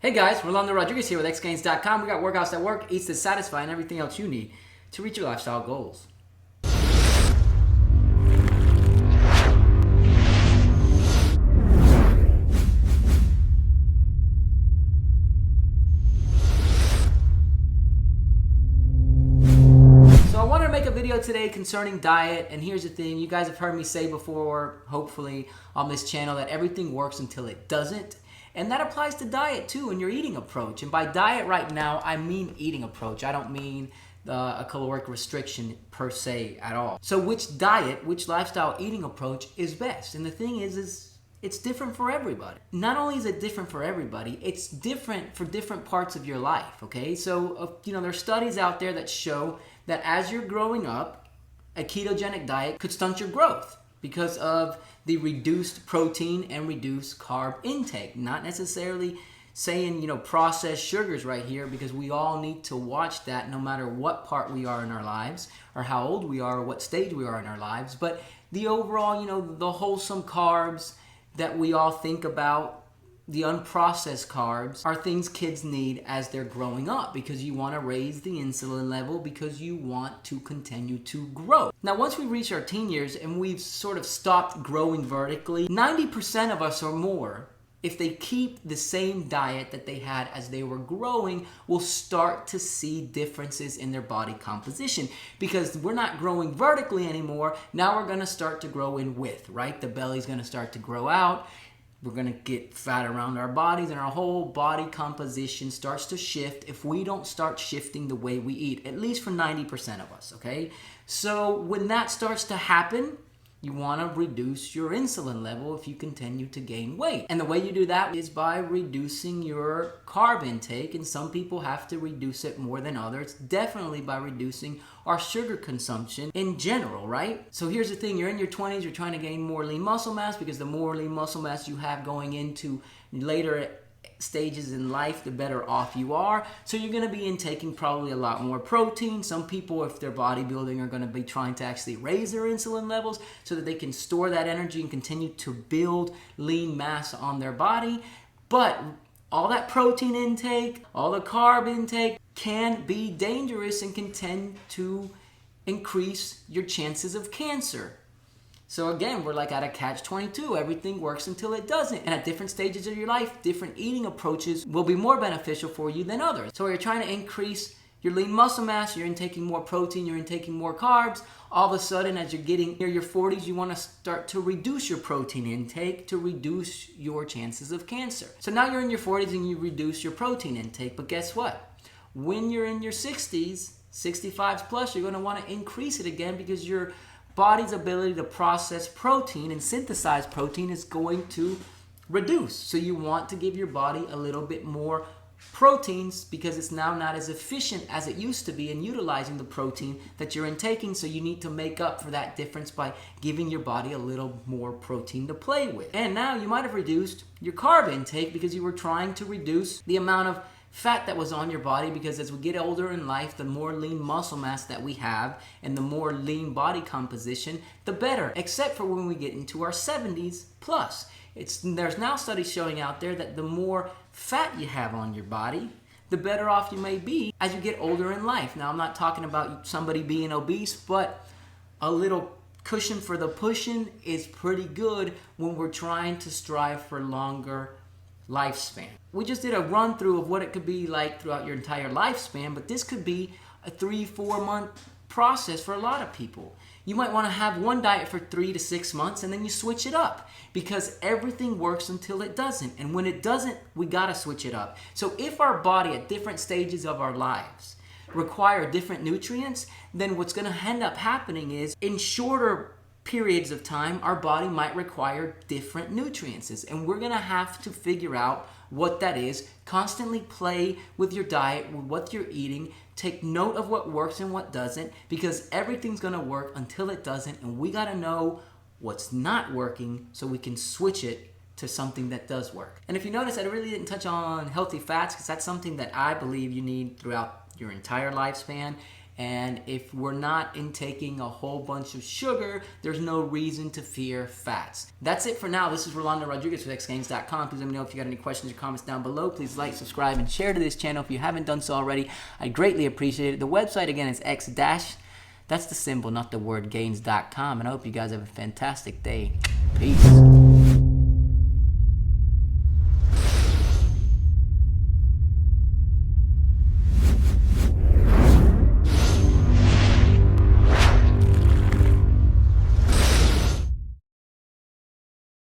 Hey guys, Rolando Rodriguez here with xgains.com. We got workouts that work, eats that satisfy, and everything else you need to reach your lifestyle goals. So I wanted to make a video today concerning diet, and here's the thing. You guys have heard me say before, hopefully, on this channel that everything works until it doesn't. And that applies to diet too, and your eating approach. And by diet right now, I mean eating approach. I don't mean a caloric restriction per se at all. So which diet, which lifestyle eating approach is best? And the thing is it's different for everybody. Not only is it different for everybody, it's different for different parts of your life, okay? So, there's studies out there that show that as you're growing up, a ketogenic diet could stunt your growth because of the reduced protein and reduced carb intake. Not necessarily saying, processed sugars right here, because we all need to watch that no matter what part we are in our lives or how old we are or what stage we are in our lives. But the overall, the wholesome carbs that we all think about, the unprocessed carbs, are things kids need as they're growing up, because you want to raise the insulin level, because you want to continue to grow. Now, once we reach our teen years and we've sort of stopped growing vertically, 90% of us or more, if they keep the same diet that they had as they were growing, will start to see differences in their body composition, because we're not growing vertically anymore. Now we're going to start to grow in width, right? The belly's going to start to grow out. We're going to get fat around our bodies, and our whole body composition starts to shift if we don't start shifting the way we eat, at least for 90% of us, okay? So when that starts to happen, you want to reduce your insulin level if you continue to gain weight. And the way you do that is by reducing your carb intake, and some people have to reduce it more than others, definitely by reducing our sugar consumption in general, right? So here's the thing, you're in your 20s, you're trying to gain more lean muscle mass, because the more lean muscle mass you have going into later stages in life, the better off you are. So you're going to be intaking probably a lot more protein. Some people, if they're bodybuilding, are going to be trying to actually raise their insulin levels so that they can store that energy and continue to build lean mass on their body. But all that protein intake, all the carb intake can be dangerous and can tend to increase your chances of cancer. So again, we're like at a catch-22. Everything works until it doesn't. And at different stages of your life, different eating approaches will be more beneficial for you than others. So you're trying to increase your lean muscle mass, you're intaking more protein, you're intaking more carbs. All of a sudden, as you're getting near your 40s, you want to start to reduce your protein intake to reduce your chances of cancer. So now you're in your 40s and you reduce your protein intake. But guess what? When you're in your 60s, 65s plus, you're going to want to increase it again, because your body's ability to process protein and synthesize protein is going to reduce. So you want to give your body a little bit more proteins, because it's now not as efficient as it used to be in utilizing the protein that you're intaking. So you need to make up for that difference by giving your body a little more protein to play with. And now you might have reduced your carb intake because you were trying to reduce the amount of fat that was on your body, because as we get older in life, the more lean muscle mass that we have and the more lean body composition, the better, except for when we get into our 70s plus. There's now studies showing out there that the more fat you have on your body, the better off you may be as you get older in life. Now, I'm not talking about somebody being obese, but a little cushion for the pushing is pretty good when we're trying to strive for longer lifespan. We just did a run through of what it could be like throughout your entire lifespan, but this could be a 3-4 month process for a lot of people. You might want to have one diet for 3 to 6 months, and then you switch it up, because everything works until it doesn't. And when it doesn't, we got to switch it up. So if our body at different stages of our lives require different nutrients, then what's going to end up happening is, in shorter periods of time, our body might require different nutrients, and we're going to have to figure out what that is. Constantly play with your diet, with what you're eating. Take note of what works and what doesn't, because everything's going to work until it doesn't, and we got to know what's not working so we can switch it to something that does work. And if you notice, I really didn't touch on healthy fats, because that's something that I believe you need throughout your entire lifespan. And if we're not intaking a whole bunch of sugar, there's no reason to fear fats. That's it for now. This is Rolando Rodriguez with xgains.com. Please let me know if you got any questions or comments down below. Please like, subscribe, and share to this channel if you haven't done so already. I greatly appreciate it. The website, again, is x-, that's the symbol, not the word, gains.com. And I hope you guys have a fantastic day. Peace.